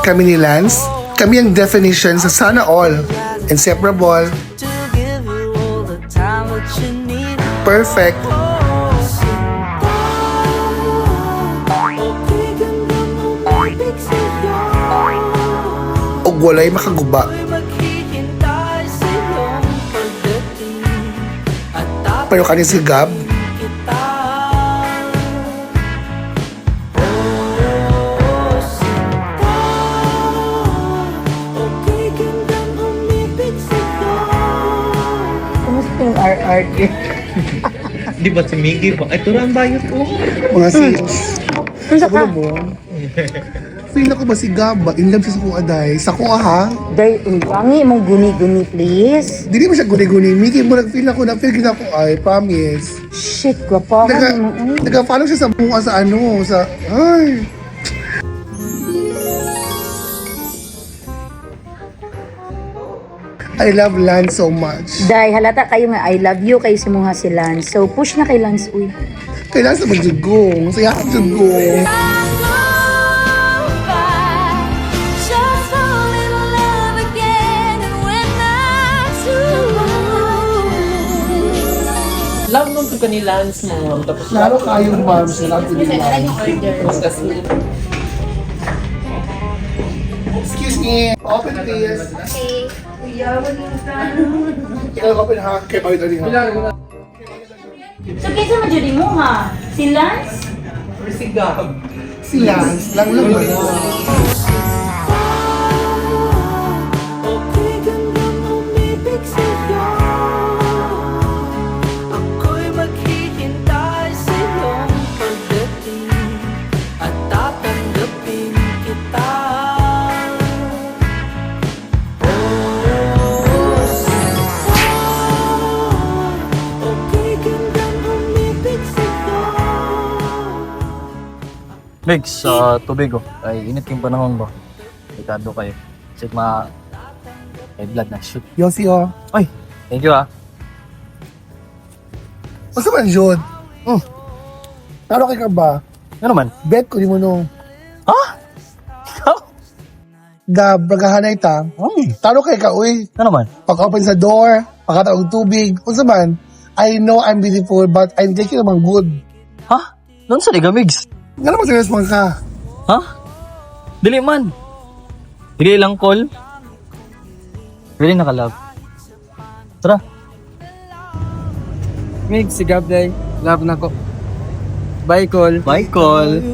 Kami ni Lance, kami ang definition sa sana all. Inseparable, perfect, ug walay makaguba. Pero kani si Gab, Kumusta yung RR? Di ba si Miggy ba? Ito lang bayot ko. mga sis. Kumusta ka? Mo? Feel ako ba si Gab ba? In love siya sa kong aday. Sa ko ha? Day, wangi mong guni-guni please. Dili mo siya guni-guni. Miki mo nag-feel ako, na-feel gina ko ay, promise. Shit, gwapahan mo. Nag-follow siya sa mukha sa ano, sa, ay. I love Lance so much. Day, halata kayo nga I love you kay si Muha si Lance. So push na kay Lance, uy. Kailangan sa magjugong. Saya ka jugong. Love nung ka ni Lance mo. Tapos Lalo kayong ma'am siya. Love to be Lance. Excuse me. Open please. Okay. Ikaw open ha. Kaya bakit ali ha? So kaysa majudi mo ha? Si Lance? or si Gab. Si Lance. Lang lang ba na? Ako'y maghihintay sa iyong pagdating at tatanggapin kita. Oh, sinta, okay gandang umibig sa'yo. Migs, sa tubig oh. Ay, init yung panahon ba? Delikado kayo. Kasi may blood na shoot. Yossi oh. Ay, thank you ah. Masa man Jod? Taro kay ka ba? Ano naman? Bet ko di mo no. Ha? Ikaw? Gab, bragahanay ta. Taro kay ka, uy. Ano naman? Pag-open sa door, pagkataog tubig. Kung man, I know I'm beautiful, but I'm taking naman good. Ha? Doon sa liga, Migs? Nga naman sa response ka. Ha? Dili man. Dili lang call. Really nakalove. Tara. Mig, si Gab day. Love na ko. Bye, call. Bye, call. Tayo